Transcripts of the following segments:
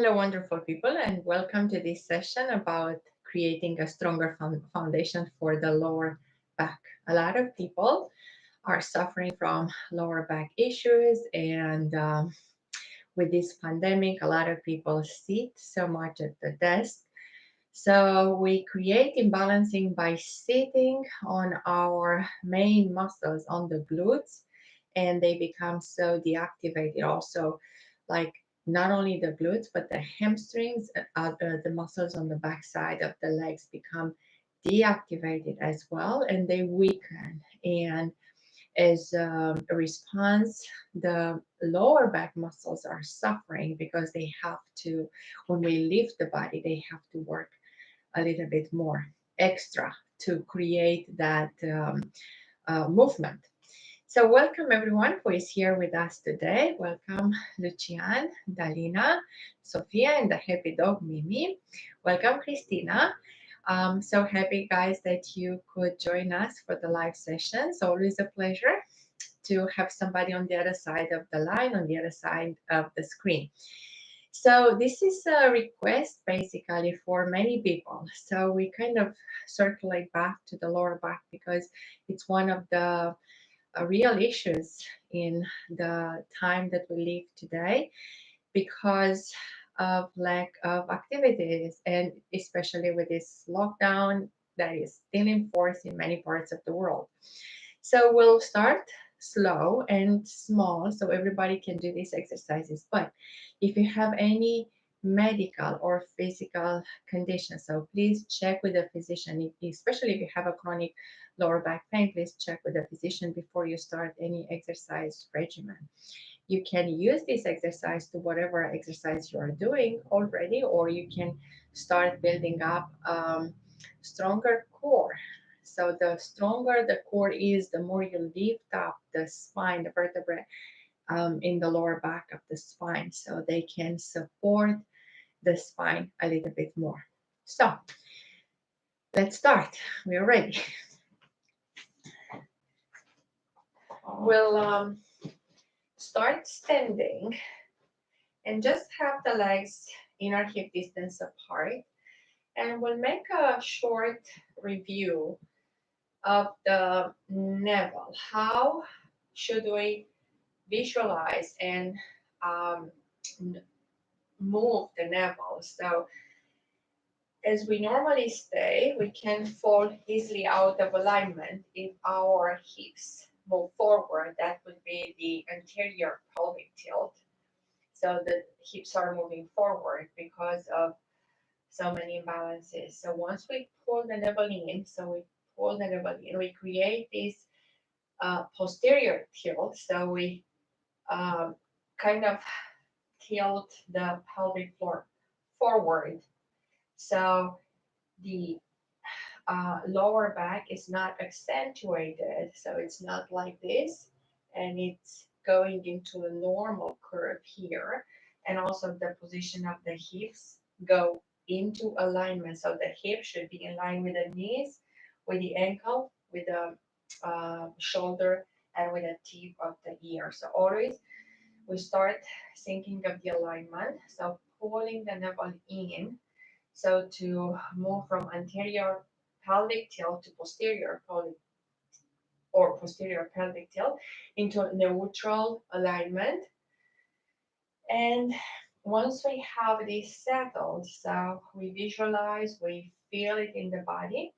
Hello, wonderful people, and welcome to this session about creating a stronger foundation for the lower back. A lot of people are suffering from lower back issues, and with this pandemic, a lot of people sit so much at the desk. So we create imbalancing by sitting on our main muscles on the glutes, and they become so deactivated also, like not only the glutes but the hamstrings, the muscles on the back side of the legs become deactivated as well, and they weaken. And as a response, the lower back muscles are suffering because they have to, when we lift the body, they have to work a little bit more extra to create that movement. So welcome everyone who is here with us today. Welcome Lucian, Dalina, Sophia, and the happy dog Mimi. Welcome Christina. So happy guys that you could join us for the live session. It's always a pleasure to have somebody on the other side of the line, on the other side of the screen. So this is a request basically for many people. So we kind of circulate back to the lower back because it's one of the real issues in the time that we live today because of lack of activities, and especially with this lockdown that is still in force in many parts of the world. So we'll start slow and small so everybody can do these exercises. But if you have any medical or physical condition, so please check with a physician, especially if you have a chronic lower back pain, please check with a physician before you start any exercise regimen. You can use this exercise to whatever exercise you are doing already, or you can start building up stronger core. So the stronger the core is, the more you lift up the spine, the vertebrae in the lower back of the spine, so they can support the spine a little bit more. So let's start. We're ready. We'll start standing and just have the legs in our hip distance apart. And we'll make a short review of the navel. How should we visualize and um, move the navel? So as we normally stay, we can fall easily out of alignment if our hips move forward. That would be the anterior pelvic tilt. So the hips are moving forward because of so many imbalances. So once we pull the navel in, we create this posterior tilt. So we um, kind of tilt the pelvic floor forward. So the lower back is not accentuated. So it's not like this, and it's going into a normal curve here. And also the position of the hips go into alignment. So the hip should be in line with the knees, with the ankle, with the shoulder, and with the tip of the ear. So always we start thinking of the alignment. So pulling the navel in. So to move from anterior pelvic tilt to posterior pelvic or posterior pelvic tilt into neutral alignment. And once we have this settled, so we visualize, we feel it in the body,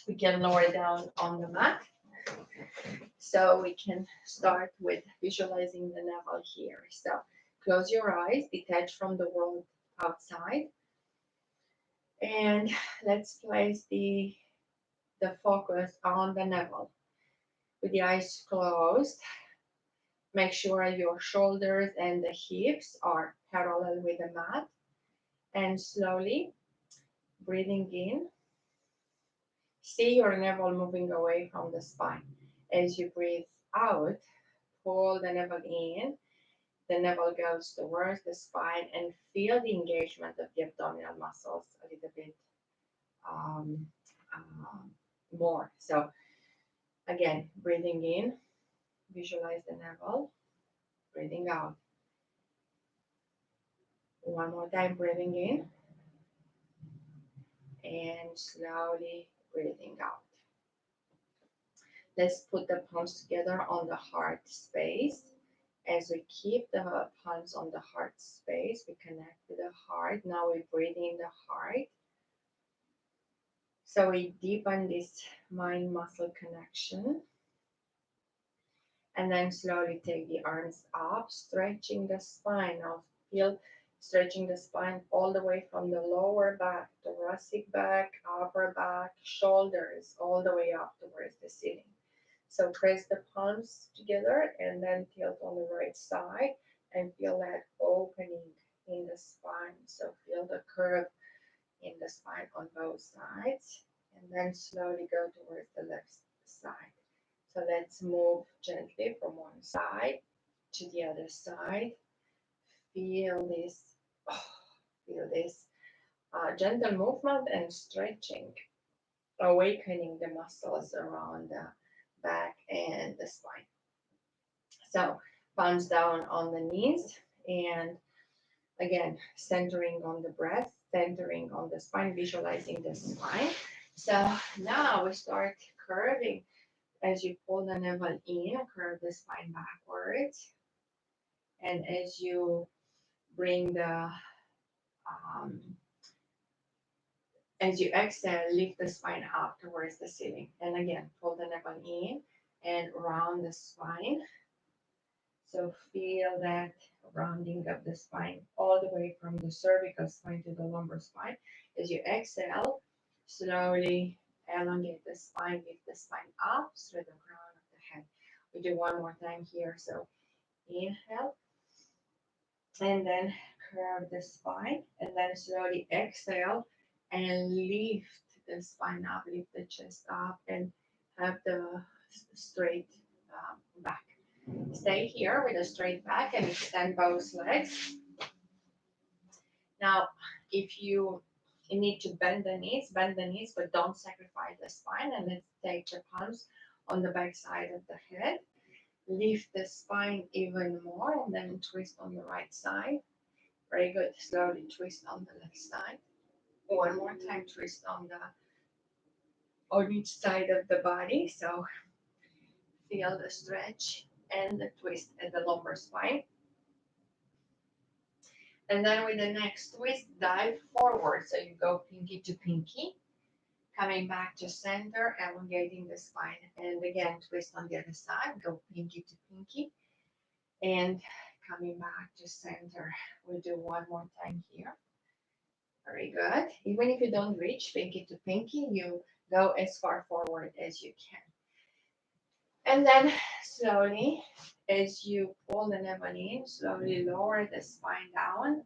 we can lower down on the mat. So we can start with visualizing the navel here. So close your eyes, detach from the world outside. And let's place the focus on the navel. With the eyes closed, make sure your shoulders and the hips are parallel with the mat. And slowly breathing in, see your navel moving away from the spine. As you breathe out, pull the navel in. The navel goes towards the spine and feel the engagement of the abdominal muscles a little bit um, more. So again, breathing in, visualize the navel, breathing out. One more time, breathing in and slowly breathing out. Let's put the palms together on the heart space. As we keep the palms on the heart space, we connect with the heart. Now we breathe in the heart. So we deepen this mind muscle connection. And then slowly take the arms up, stretching the spine. Now feel stretching the spine all the way from the lower back, thoracic back, upper back, shoulders, all the way up towards the ceiling. So press the palms together and then tilt on the right side and feel that opening in the spine. So feel the curve in the spine on both sides and then slowly go towards the left side. So let's move gently from one side to the other side. Feel this, oh, feel this gentle movement and stretching, awakening the muscles around the back and the spine. So palms down on the knees and again centering on the breath, centering on the spine, visualizing the spine. So now we start curving as you pull the navel in, curve the spine backwards. And as you bring the, um, as you exhale, lift the spine up towards the ceiling. And again, pull the navel in and round the spine. So feel that rounding of the spine all the way from the cervical spine to the lumbar spine. As you exhale, slowly elongate the spine, lift the spine up through the crown of the head. We do one more time here. So inhale and then curve the spine and then slowly exhale and lift the spine up, lift the chest up and have the straight back. Stay here with a straight back and extend both legs. Now, if you need to bend the knees, but don't sacrifice the spine. And let's take the palms on the back side of the head. Lift the spine even more and then twist on the right side. Very good. Slowly twist on the left side. One more time, twist on each side of the body. So feel the stretch and the twist at the lumbar spine. And then with the next twist, dive forward. So you go pinky to pinky, coming back to center, elongating the spine. And again, twist on the other side, go pinky to pinky, and coming back to center. We'll do one more time here. Very good. Even if you don't reach pinky to pinky, you go as far forward as you can. And then slowly, as you pull the navel in, slowly lower the spine down,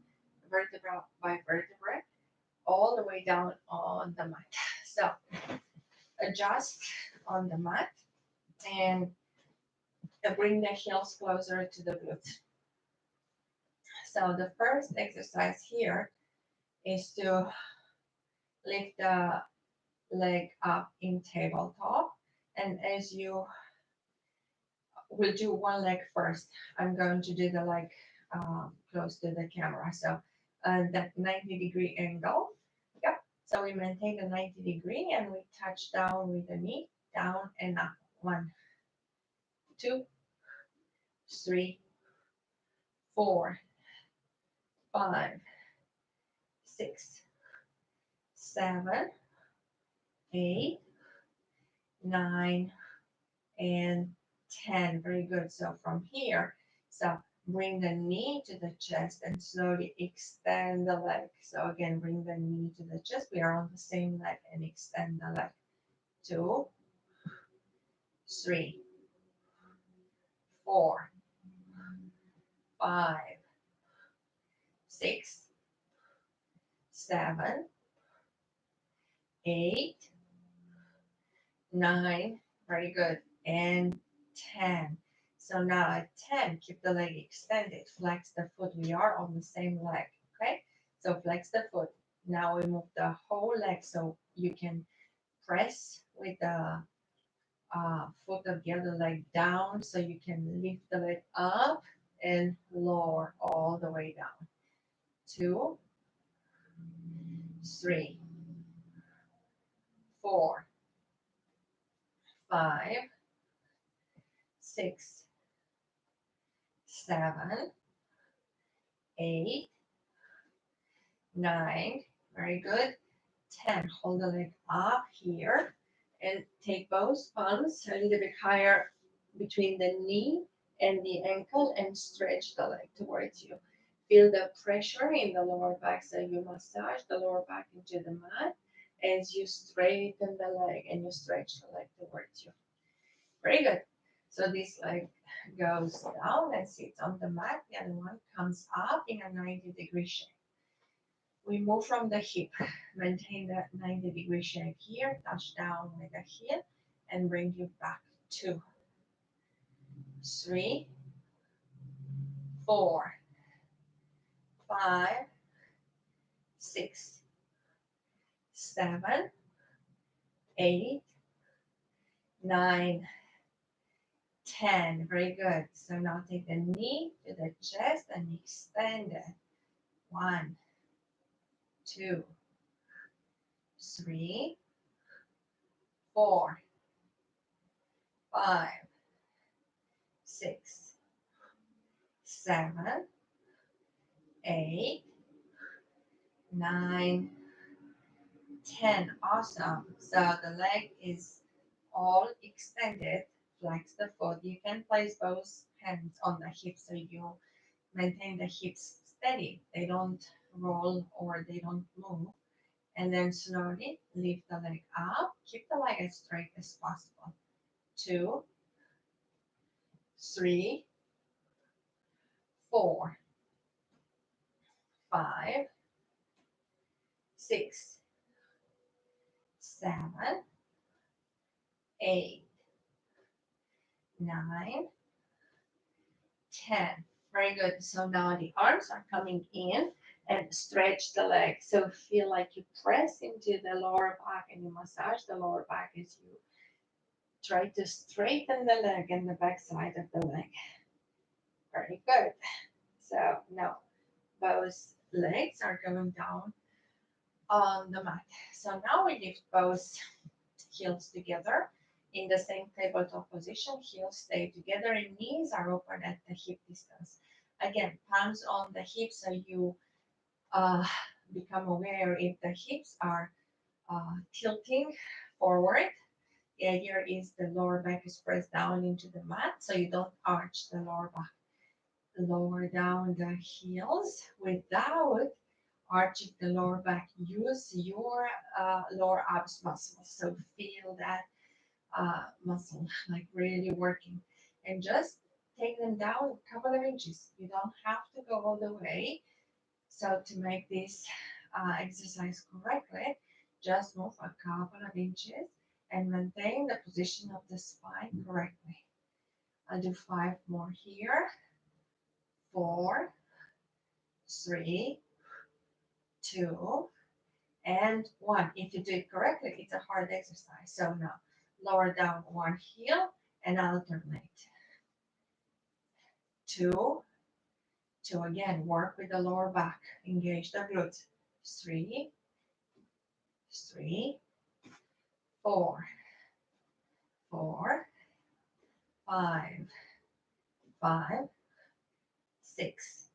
vertebra by vertebra, all the way down on the mat. So adjust on the mat and bring the heels closer to the glutes. So the first exercise here is to lift the leg up in tabletop. And as you will do one leg first, I'm going to do the leg close to the camera. So that 90-degree angle. Yep. So we maintain the 90 degree and we touch down with the knee, down and up. 1, 2, 3, 4, 5, 6, 7, 8, 9, and 10. Very good. So from here, so bring the knee to the chest and slowly extend the leg. So again, bring the knee to the chest. We are on the same leg and extend the leg. 2, 3, 4, 5, 6, 7, 8, 9. Very good. And 10. So now at 10, keep the leg extended. Flex the foot. We are on the same leg. Okay? So flex the foot. Now we move the whole leg so you can press with the foot of the other leg down so you can lift the leg up and lower all the way down. 2, 3, 4, 5, 6, 7, 8, 9. Very good. 10. Hold the leg up here and take both palms a little bit higher between the knee and the ankle and stretch the leg towards you. Feel the pressure in the lower back, so you massage the lower back into the mat as you straighten the leg and you stretch the leg towards you. Very good. So this leg goes down and sits on the mat. The other one comes up in a 90-degree shape. We move from the hip, maintain that 90-degree shape here, touch down with the heel, and bring you back. 2, 3, 4, 5, 6, 7, 8, 9, 10. Very good. So now take the knee to the chest and extend it. 1, 2, 3, 4, 5, 6, 7, 8, 9, 10. Awesome. So the leg is all extended. Flex the foot. You can place both hands on the hips so you maintain the hips steady. They don't roll or they don't move. And then slowly lift the leg up. Keep the leg as straight as possible. 2, 3, 4, 5, 6, 7, 8, 9, 10. Very good. So now the arms are coming in and stretch the leg. So feel like you press into the lower back and you massage the lower back as you try to straighten the leg and the back side of the leg. Very good. So now both legs are going down on the mat. So now we lift both heels together in the same tabletop position. Heels stay together and knees are open at the hip distance. Again, palms on the hips so you become aware if the hips are tilting forward. The idea is the lower back is pressed down into the mat so you don't arch the lower back. Lower down the heels without arching the lower back. Use your lower abs muscles. So feel that muscle like really working. And just take them down a couple of inches. You don't have to go all the way. So to make this exercise correctly, just move a couple of inches and maintain the position of the spine correctly. I'll do 5 more here. 4, 3, 2, and 1. If you do it correctly, it's a hard exercise. So now lower down one heel and alternate. 2, 2 again, work with the lower back, engage the glutes. 3, 3, 4, 4, 5, 5, 6,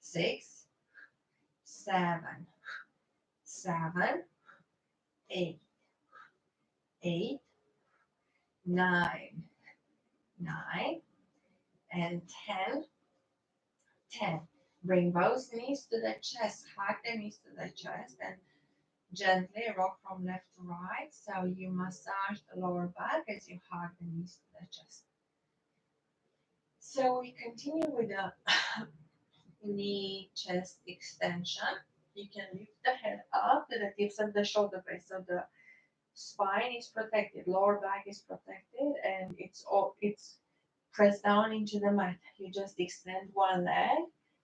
6, 7, 7, 8, 8, 9, 9, and 10, 10. Bring both knees to the chest, hug the knees to the chest, and gently rock from left to right. So you massage the lower back as you hug the knees to the chest. So we continue with the knee chest extension. You can lift the head up to the tips of the shoulder blades. So the spine is protected, lower back is protected, and it's press down into the mat. You just extend one leg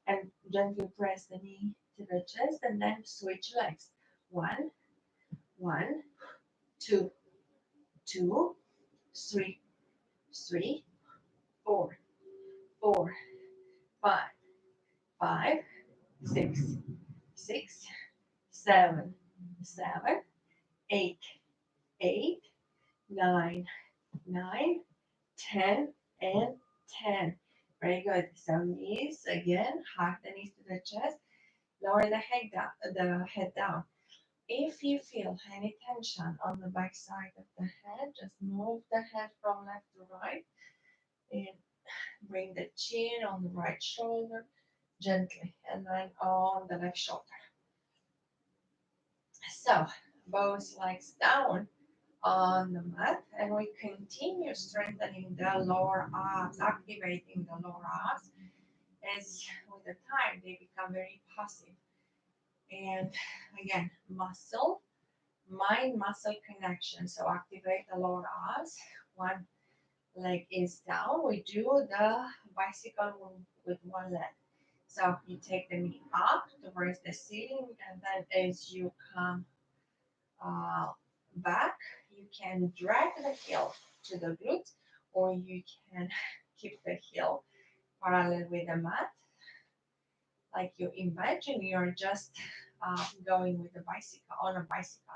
and gently press the knee to the chest and then switch legs. 1, 1, 2, 2, 3, 3, 4, 4, 5, 5, six, six, seven, seven, eight, eight, nine, nine, 10, and 10. Very good. So knees again, hug the knees to the chest, lower the head down. If you feel any tension on the back side of the head, just move the head from left to right and bring the chin on the right shoulder gently and then on the left shoulder. So both legs down on the mat and we continue strengthening the lower abs, activating the lower abs as with the time they become very passive. And again, mind muscle connection. So activate the lower abs. One leg is down. We do the bicycle with one leg. So you take the knee up towards the ceiling, and then as you come uh, back, you can drag the heel to the glutes, or you can keep the heel parallel with the mat, like you imagine you're just going with a bicycle on a bicycle,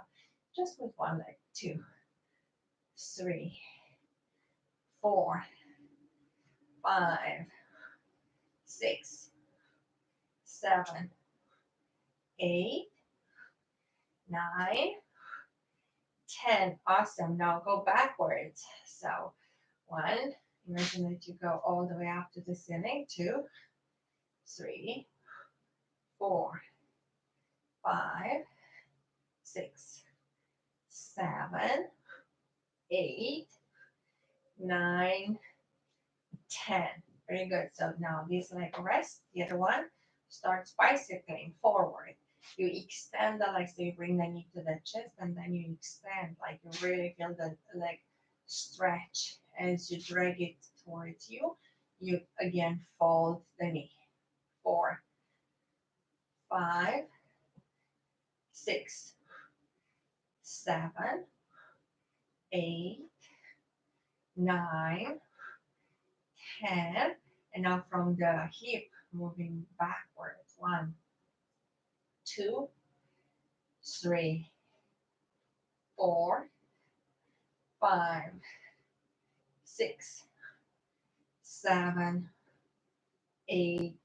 just with one leg. Two, three, four, five, six, seven, eight, nine, 10. Awesome. Now go backwards. So one, imagine that you go all the way up to the ceiling. Two, three, four, five, six, seven, eight, nine, 10. Very good. So now this leg rest. The other one starts bicycling forward. You extend the legs, so you bring the knee to the chest, and then you extend, like you really feel the leg stretch as you drag it towards you. You again fold the knee. Four, five, six, seven, eight, nine, 10. And now from the hip, moving backwards. One, two, three, four, five, six, seven, eight,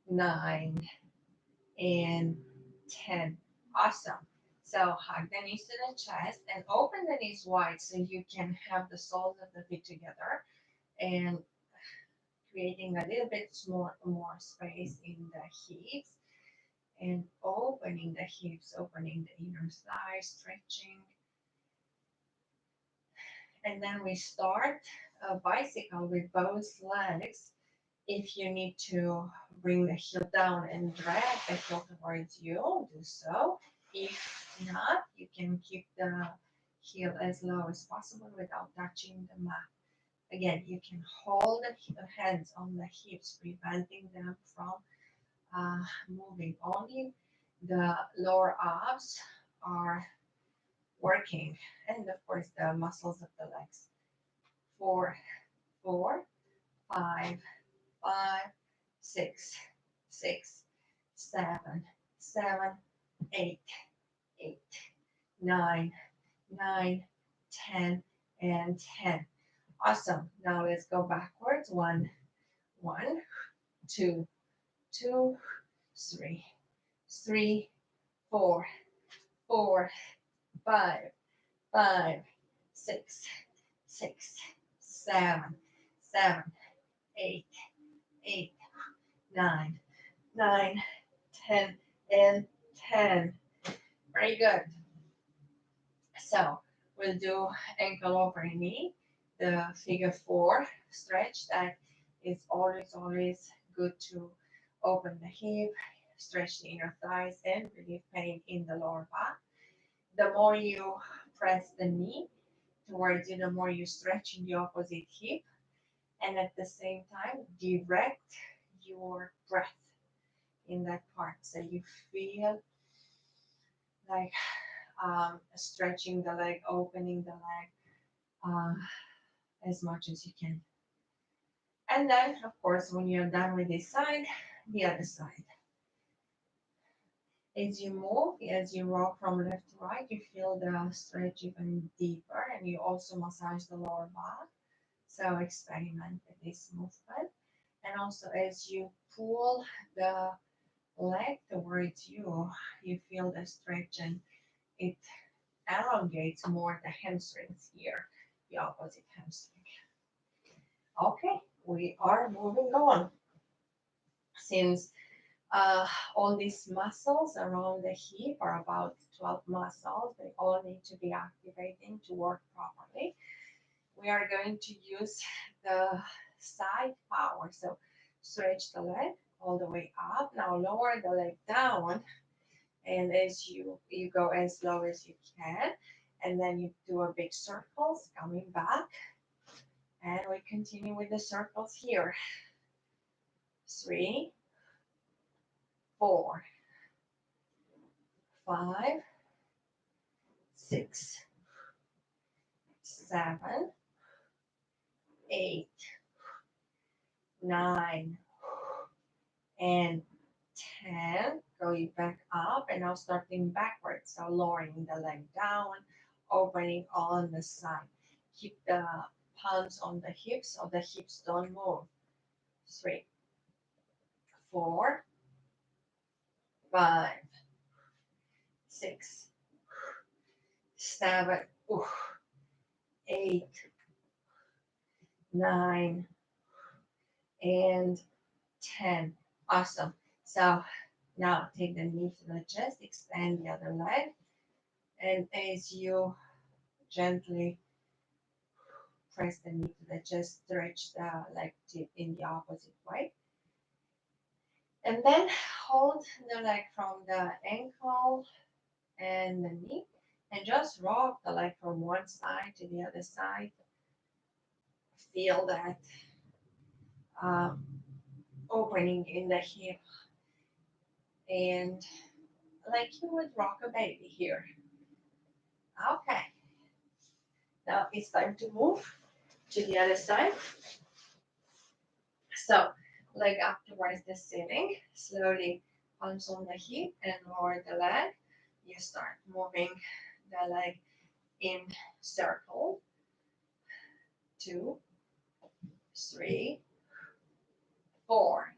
nine, and 10. Awesome. So hug the knees to the chest and open the knees wide so you can have the soles of the feet together and creating a little bit more space in the hips and opening the hips, opening the inner thighs, stretching. And then we start a bicycle with both legs. If you need to bring the heel down and drag the heel towards you, do so. If not, you can keep the heel as low as possible without touching the mat. Again, you can hold the hands on the hips, preventing them from moving. Only the lower abs are working, and of course the muscles of the legs. Four, four, five, five, six, six, seven, seven, eight, eight, nine, nine, 10, and 10. Awesome. Now let's go backwards. One, one, two, two, three, three, four, four, five, five, six, six, seven, seven, eight, eight, nine, nine, 10, and 10. Very good. So we'll do ankle over knee, the figure four stretch that is always good to open the hip, stretch the inner thighs, and relieve pain in the lower back. The more you press the knee towards you, the more you stretch in the opposite hip, and at the same time, direct your breath in that part. So you feel like stretching the leg, opening the leg as much as you can. And then, of course, when you're done with this side, the other side. As you move, as you rock from left to right, you feel the stretch even deeper, and you also massage the lower back. So experiment with this movement. And also as you pull the leg towards you, you feel the stretch and it elongates more the hamstrings here, the opposite hamstring. Okay, we are moving on. Since all these muscles around the hip are about 12 muscles, they all need to be activating to work properly. We are going to use the side power. So stretch the leg all the way up. Now lower the leg down, and as you go as low as you can, and then you do a big circles coming back, and we continue with the circles here. 3, 4, 5, 6, 7, 8, 9, and 10. Going back up, and now starting backwards. So lowering the leg down, opening on the side. Keep the palms on the hips so the hips don't move. 3, 4, 5, 6, 7, 8, 9, and 10. Awesome. So now take the knee to the chest, extend the other leg, and as you gently press the knee to the chest, stretch the leg tip in the opposite way. And then hold the leg from the ankle and the knee, and just rock the leg from one side to the other side. Feel that um, opening in the hip, and like you would rock a baby here. Okay, now it's time to move to the other side. So leg up towards the ceiling, slowly palms on the hip and lower the leg. You start moving the leg in circle. 2, 3, 4,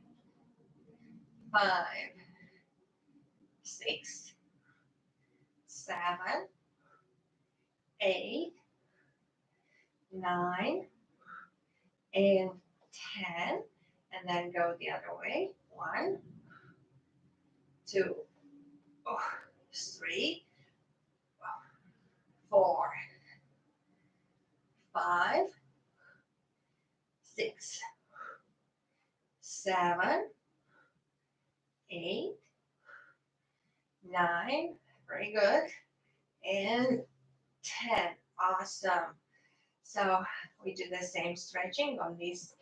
5, 6, 7, 8, 9, and 10. And then go the other way. 1, 2, 3, 4, 5, 6, 7, 8, 9. Very good. And 10. Awesome. So we do the same stretching on this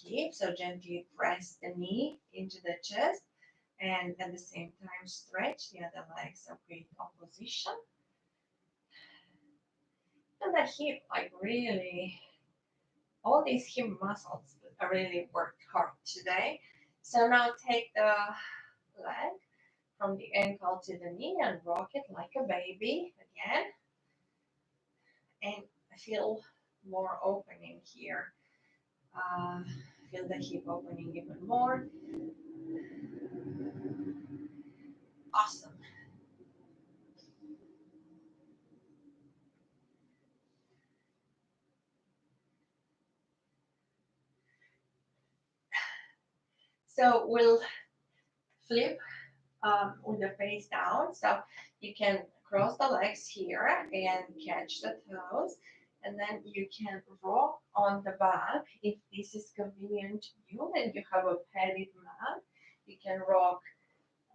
hip. So gently press the knee into the chest, and at the same time stretch the other leg. So create opposition. And the hip, like really, all these hip muscles are really worked hard today. So now take the leg from the ankle to the knee and rock it like a baby again. And feel more opening here. Uh, feel the hip opening even more. Awesome. So we'll flip with the face down. So you can cross the legs here and catch the toes. And then you can rock on the back if this is convenient to you and you have a padded mat. You can rock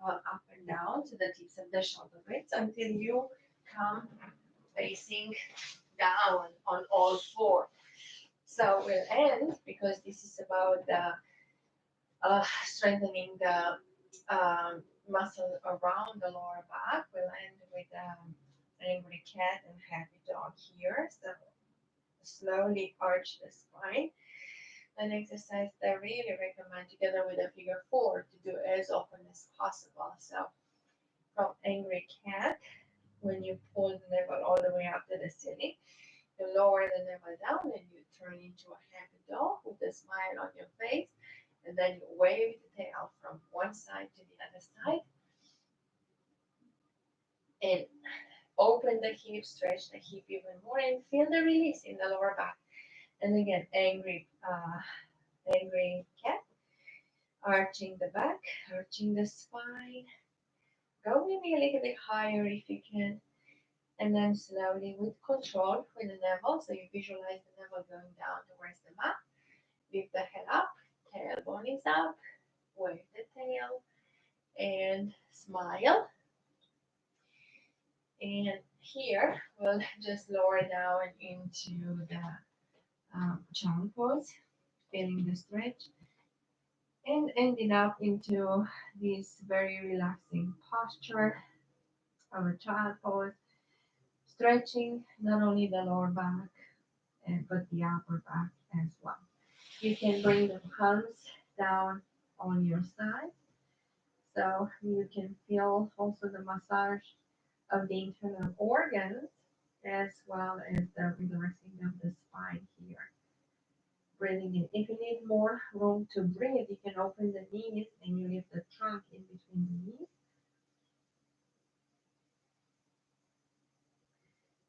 up and down to the tips of the shoulder blades until you come facing down on all four. So we'll end because this is about the strengthening the muscle around the lower back. We'll end with angry cat and happy dog here. So slowly arch the spine. An exercise that I really recommend together with a figure 4 to do as often as possible. So from angry cat. When you pull the navel all the way up to the ceiling, you lower the navel down and you turn into a happy dog with a smile on your face. And then you wave the tail from one side to the other side and open the hip, stretch the hip even more, and feel the release in the lower back. And again, angry cat, arching the back, arching the spine. Go maybe a little bit higher if you can, and then slowly with control with the navel. So you visualize the navel going down towards the mat. Lift the head up, tailbone is up, wave the tail, and smile. And here we'll just lower down into the child pose, feeling the stretch, and ending up into this very relaxing posture of a child pose, stretching not only the lower back but the upper back as well. You can bring the palms down on your side so you can feel also the massage of the internal organs as well as the relaxing of the spine here. Breathing in. If you need more room to breathe, you can open the knees and you lift the trunk in between the knees.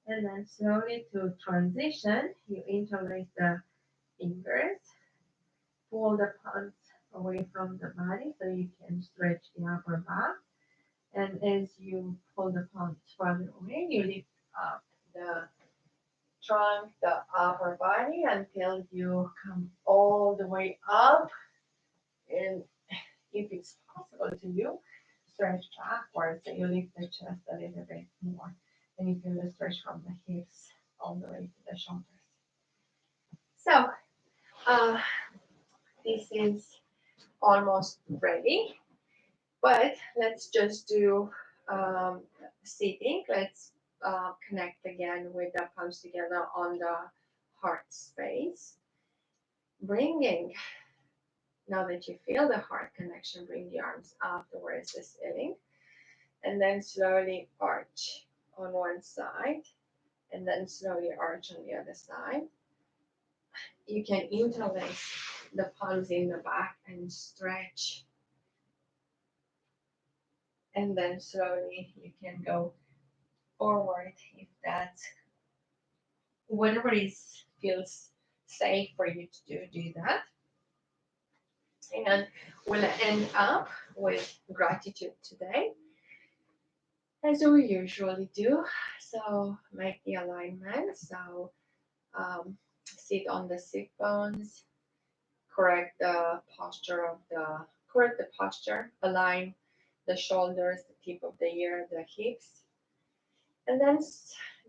And then slowly to transition, you interlace the fingers, pull the palms away from the body so you can stretch the upper back. And as you pull the palms further away, you lift up the trunk, the upper body until you come all the way up. And if it's possible to you, stretch backwards so you lift the chest a little bit more. And you feel the stretch from the hips all the way to the shoulders. So uh, this is almost ready, but let's just do sitting. Let's connect again with the palms together on the heart space. Bringing, now that you feel the heart connection, bring the arms up towards the ceiling and then slowly arch on one side and then slowly arch on the other side. You can interlace the palms in the back and stretch, and then slowly you can go forward if that's whatever is feels safe for you to do that. And we'll end up with gratitude today, as we usually do. So make the alignment. So sit on the sit bones, correct the posture, align the shoulders, the tip of the ear, the hips, and then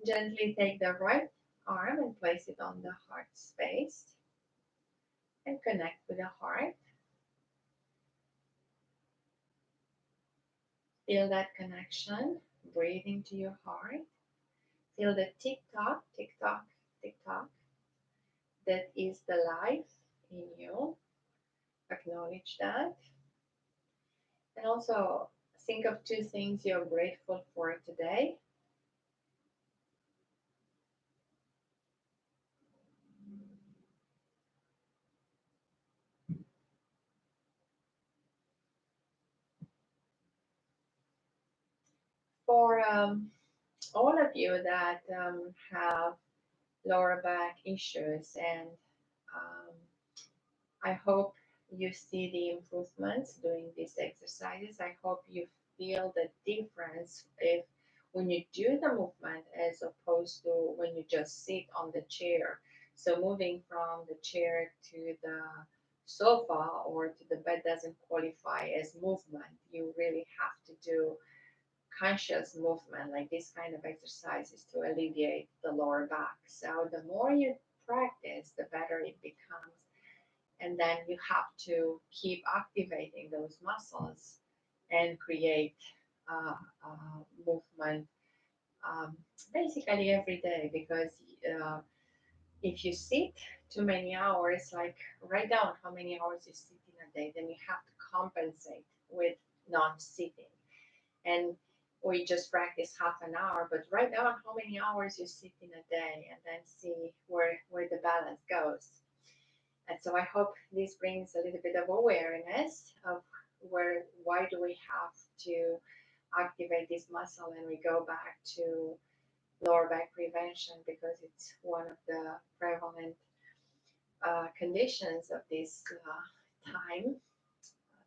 gently take the right arm and place it on the heart space and connect with the heart. Feel that connection. Breathe into your heart. Feel the tick tock, tick tock, tick tock. That is the life in you. Acknowledge that. And also think of two things you're grateful for today. For all of you that have lower back issues, and um, I hope you see the improvements doing these exercises. I hope you feel the difference if when you do the movement as opposed to when you just sit on the chair. So moving from the chair to the sofa or to the bed doesn't qualify as movement. You really have to do conscious movement like this kind of exercises to alleviate the lower back. So the more you practice, the better it becomes, and then you have to keep activating those muscles and create uh, movement um, basically every day, because uh, if you sit too many hours, like write down how many hours you sit in a day, then you have to compensate with non-sitting. And we just practice half an hour, but write down how many hours you sit in a day and then see where the balance goes. And so I hope this brings a little bit of awareness of why do we have to activate this muscle, and we go back to lower back prevention because it's one of the prevalent conditions of this time,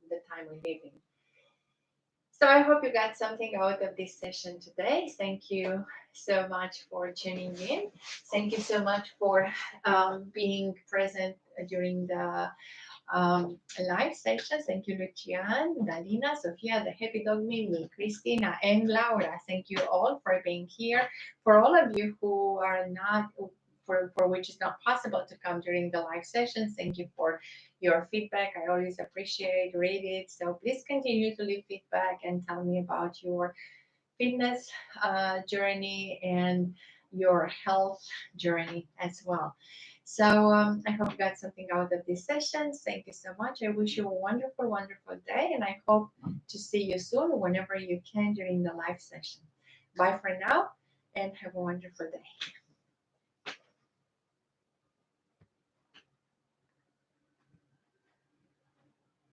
the time we live in. So I hope you got something out of this session today. Thank you so much for tuning in. Thank you so much for being present during the live session. Thank you, Lucian, Dalina, Sofia, the Happy Dog Mimi, Christina, and Laura. Thank you all for being here. For all of you who are not, for which it's not possible to come during the live session, thank you for your feedback. I always appreciate, read it. So please continue to leave feedback and tell me about your fitness journey and your health journey as well. So I hope you got something out of this session. Thank you so much. I wish you a wonderful, wonderful day, and I hope to see you soon whenever you can during the live session. Bye for now, and have a wonderful day.